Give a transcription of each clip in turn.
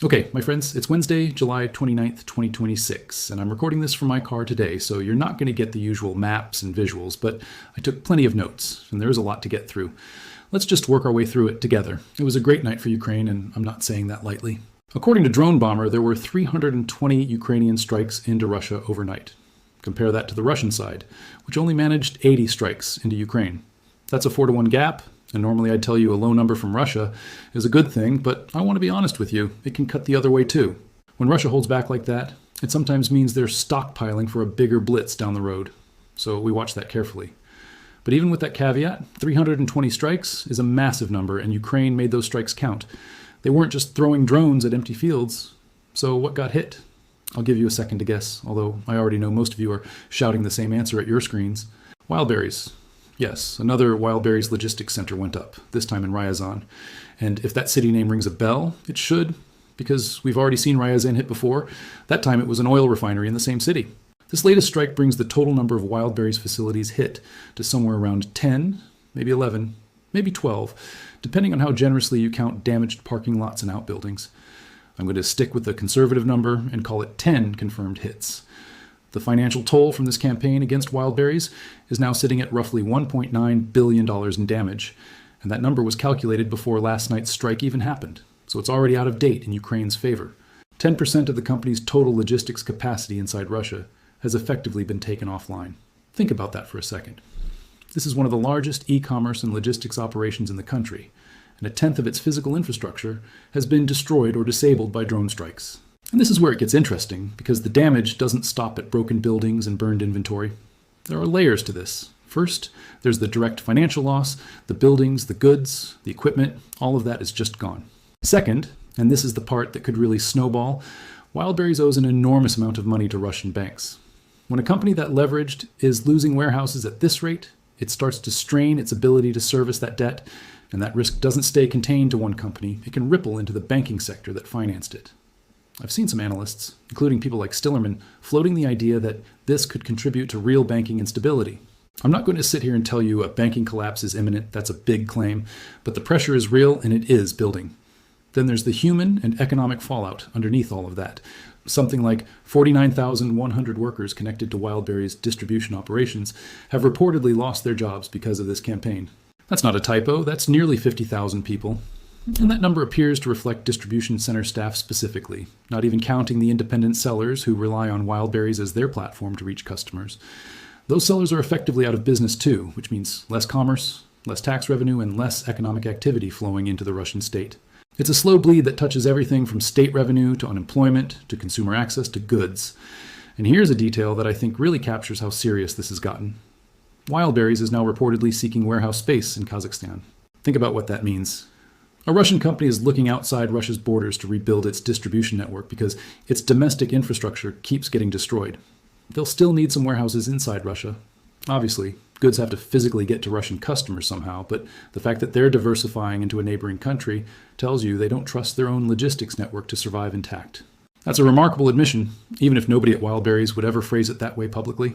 Okay, my friends, it's Wednesday, July 29th, 2026, and I'm recording this from my car today, so you're not going to get the usual maps and visuals, but I took plenty of notes, and there is a lot to get through. Let's just work our way through it together. It was a great night for Ukraine, and I'm not saying that lightly. According to Drone Bomber, there were 320 Ukrainian strikes into Russia overnight. Compare that to the Russian side, which only managed 80 strikes into Ukraine. That's a 4-to-1 gap. And normally I'd tell you a low number from Russia is a good thing, but I want to be honest with you, it can cut the other way too. When Russia holds back like that, it sometimes means they're stockpiling for a bigger blitz down the road. So we watch that carefully. But even with that caveat, 320 strikes is a massive number, and Ukraine made those strikes count. They weren't just throwing drones at empty fields. So what got hit? I'll give you a second to guess, although I already know most of you are shouting the same answer at your screens. Wildberries. Yes, another Wildberries logistics center went up, this time in Ryazan. And if that city name rings a bell, it should, because we've already seen Ryazan hit before. That time it was an oil refinery in the same city. This latest strike brings the total number of Wildberries facilities hit to somewhere around 10, maybe 11, maybe 12, depending on how generously you count damaged parking lots and outbuildings. I'm going to stick with the conservative number and call it 10 confirmed hits. The financial toll from this campaign against Wildberries is now sitting at roughly $1.9 billion in damage, and that number was calculated before last night's strike even happened, so it's already out of date in Ukraine's favor. 10% of the company's total logistics capacity inside Russia has effectively been taken offline. Think about that for a second. This is one of the largest e-commerce and logistics operations in the country, and a tenth of its physical infrastructure has been destroyed or disabled by drone strikes. And this is where it gets interesting, because the damage doesn't stop at broken buildings and burned inventory. There are layers to this. First, there's the direct financial loss, the buildings, the goods, the equipment, all of that is just gone. Second, and this is the part that could really snowball, Wildberries owes an enormous amount of money to Russian banks. When a company that leveraged is losing warehouses at this rate, it starts to strain its ability to service that debt, and that risk doesn't stay contained to one company. It can ripple into the banking sector that financed it. I've seen some analysts, including people like Stillerman, floating the idea that this could contribute to real banking instability. I'm not going to sit here and tell you a banking collapse is imminent. That's a big claim, but the pressure is real and it is building. Then there's the human and economic fallout underneath all of that. Something like 49,100 workers connected to Wildberries' distribution operations have reportedly lost their jobs because of this campaign. That's not a typo, that's nearly 50,000 people. And that number appears to reflect distribution center staff specifically, not even counting the independent sellers who rely on Wildberries as their platform to reach customers. Those sellers are effectively out of business too, which means less commerce, less tax revenue, and less economic activity flowing into the Russian state. It's a slow bleed that touches everything from state revenue to unemployment to consumer access to goods. And here's a detail that I think really captures how serious this has gotten. Wildberries is now reportedly seeking warehouse space in Kazakhstan. Think about what that means. A Russian company is looking outside Russia's borders to rebuild its distribution network because its domestic infrastructure keeps getting destroyed. They'll still need some warehouses inside Russia. Obviously, goods have to physically get to Russian customers somehow, but the fact that they're diversifying into a neighboring country tells you they don't trust their own logistics network to survive intact. That's a remarkable admission, even if nobody at Wildberries would ever phrase it that way publicly.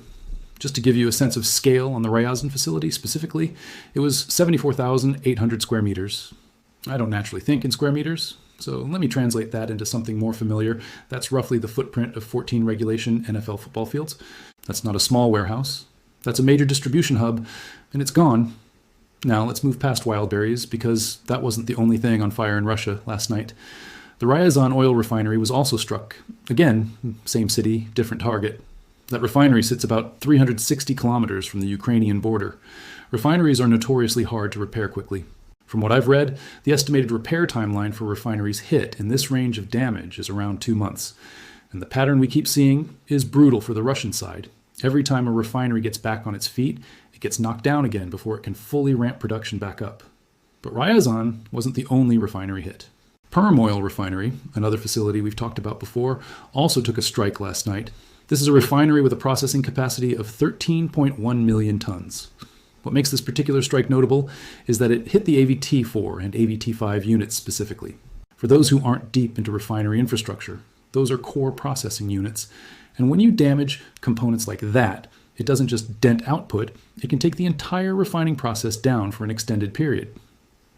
Just to give you a sense of scale on the Ryazan facility specifically, it was 74,800 square meters. I don't naturally think in square meters, so let me translate that into something more familiar. That's roughly the footprint of 14 regulation NFL football fields. That's not a small warehouse. That's a major distribution hub, and it's gone. Now let's move past Wildberries, because that wasn't the only thing on fire in Russia last night. The Ryazan oil refinery was also struck. Again, same city, different target. That refinery sits about 360 kilometers from the Ukrainian border. Refineries are notoriously hard to repair quickly. From what I've read, the estimated repair timeline for refineries hit in this range of damage is around 2 months. And the pattern we keep seeing is brutal for the Russian side. Every time a refinery gets back on its feet, it gets knocked down again before it can fully ramp production back up. But Ryazan wasn't the only refinery hit. Perm Oil Refinery, another facility we've talked about before, also took a strike last night. This is a refinery with a processing capacity of 13.1 million tons. What makes this particular strike notable is that it hit the AVT-4 and AVT-5 units specifically. For those who aren't deep into refinery infrastructure, those are core processing units. And when you damage components like that, it doesn't just dent output, it can take the entire refining process down for an extended period.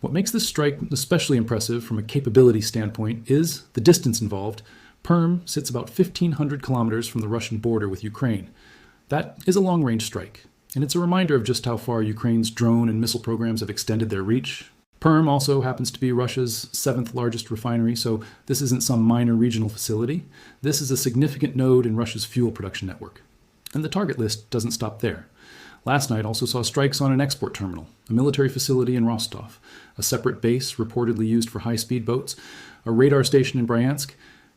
What makes this strike especially impressive from a capability standpoint is the distance involved. Perm sits about 1,500 kilometers from the Russian border with Ukraine. That is a long-range strike, and it's a reminder of just how far Ukraine's drone and missile programs have extended their reach. Perm also happens to be Russia's 7th largest refinery, so this isn't some minor regional facility. This is a significant node in Russia's fuel production network. And the target list doesn't stop there. Last night also saw strikes on an export terminal, a military facility in Rostov, a separate base reportedly used for high-speed boats, a radar station in Bryansk,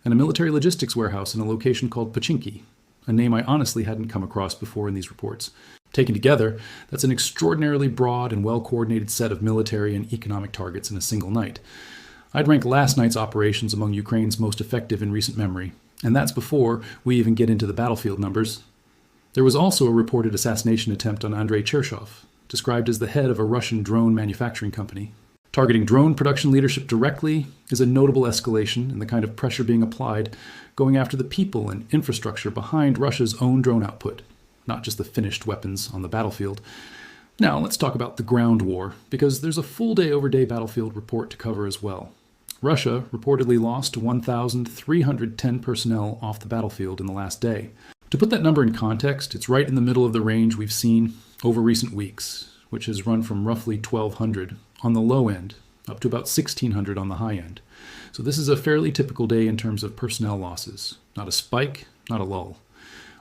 and a military logistics warehouse in a location called Pachinki, a name I honestly hadn't come across before in these reports. Taken together, that's an extraordinarily broad and well-coordinated set of military and economic targets in a single night. I'd rank last night's operations among Ukraine's most effective in recent memory, and that's before we even get into the battlefield numbers. There was also a reported assassination attempt on Andrei Chershov, described as the head of a Russian drone manufacturing company. Targeting drone production leadership directly is a notable escalation in the kind of pressure being applied, going after the people and infrastructure behind Russia's own drone output, not just the finished weapons on the battlefield. Now, let's talk about the ground war, because there's a full day-over-day battlefield report to cover as well. Russia reportedly lost 1,310 personnel off the battlefield in the last day. To put that number in context, it's right in the middle of the range we've seen over recent weeks, which has run from roughly 1,200 on the low end up to about 1,600 on the high end. So this is a fairly typical day in terms of personnel losses. Not a spike, not a lull.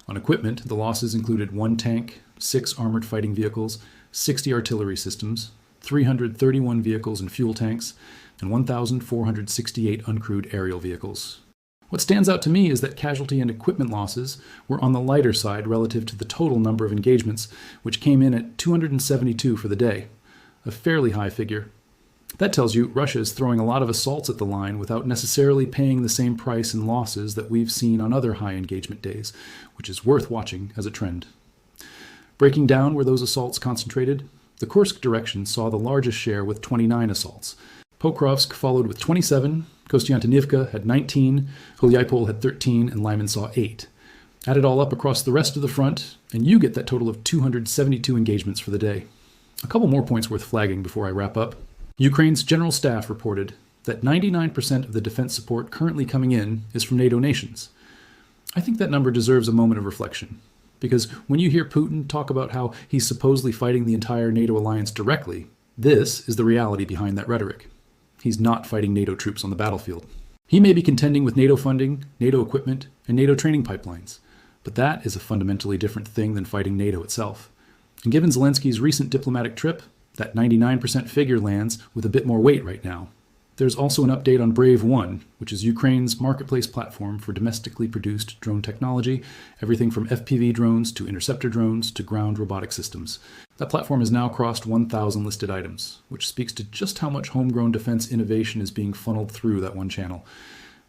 On equipment, the losses included 1 tank, 6 armored fighting vehicles, 60 artillery systems, 331 vehicles and fuel tanks, and 1,468 uncrewed aerial vehicles. What stands out to me is that casualty and equipment losses were on the lighter side relative to the total number of engagements, which came in at 272 for the day, a fairly high figure. That tells you Russia is throwing a lot of assaults at the line without necessarily paying the same price in losses that we've seen on other high engagement days, which is worth watching as a trend. Breaking down where those assaults concentrated, the Kursk direction saw the largest share with 29 assaults. Pokrovsk followed with 27, Kostiantynivka had 19, Hulyapol had 13, and Lyman saw 8. Add it all up across the rest of the front, and you get that total of 272 engagements for the day. A couple more points worth flagging before I wrap up. Ukraine's General Staff reported that 99% of the defense support currently coming in is from NATO nations. I think that number deserves a moment of reflection, because when you hear Putin talk about how he's supposedly fighting the entire NATO alliance directly, this is the reality behind that rhetoric. He's not fighting NATO troops on the battlefield. He may be contending with NATO funding, NATO equipment, and NATO training pipelines, but that is a fundamentally different thing than fighting NATO itself. And given Zelensky's recent diplomatic trip, that 99% figure lands with a bit more weight right now. There's also an update on Brave One, which is Ukraine's marketplace platform for domestically produced drone technology, everything from FPV drones to interceptor drones to ground robotic systems. That platform has now crossed 1,000 listed items, which speaks to just how much homegrown defense innovation is being funneled through that one channel.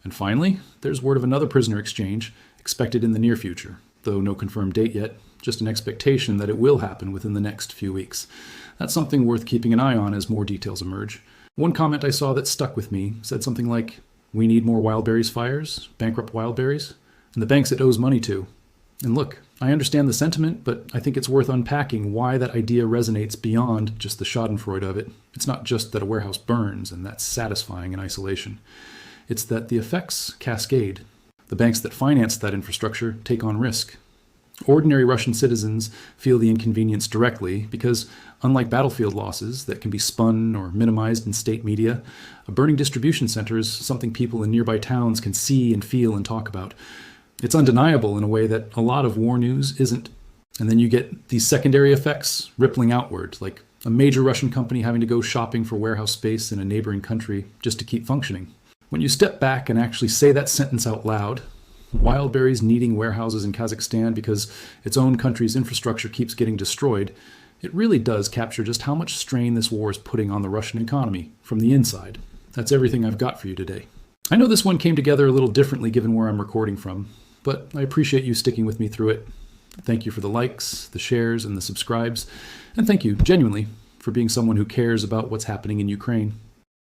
And finally, there's word of another prisoner exchange, expected in the near future, though no confirmed date yet, just an expectation that it will happen within the next few weeks. That's something worth keeping an eye on as more details emerge. One comment I saw that stuck with me said something like, "We need more wildberries fires, bankrupt wildberries, and the banks it owes money to." And look, I understand the sentiment, but I think it's worth unpacking why that idea resonates beyond just the schadenfreude of it. It's not just that a warehouse burns and that's satisfying in isolation. It's that the effects cascade. The banks that finance that infrastructure take on risk. Ordinary Russian citizens feel the inconvenience directly because, unlike battlefield losses that can be spun or minimized in state media, a burning distribution center is something people in nearby towns can see and feel and talk about. It's undeniable in a way that a lot of war news isn't. And then you get these secondary effects rippling outward, like a major Russian company having to go shopping for warehouse space in a neighboring country just to keep functioning. When you step back and actually say that sentence out loud, Wildberries needing warehouses in Kazakhstan because its own country's infrastructure keeps getting destroyed, it really does capture just how much strain this war is putting on the Russian economy from the inside. That's everything I've got for you today. I know this one came together a little differently given where I'm recording from, but I appreciate you sticking with me through it. Thank you for the likes, the shares, and the subscribes, and thank you, genuinely, for being someone who cares about what's happening in Ukraine.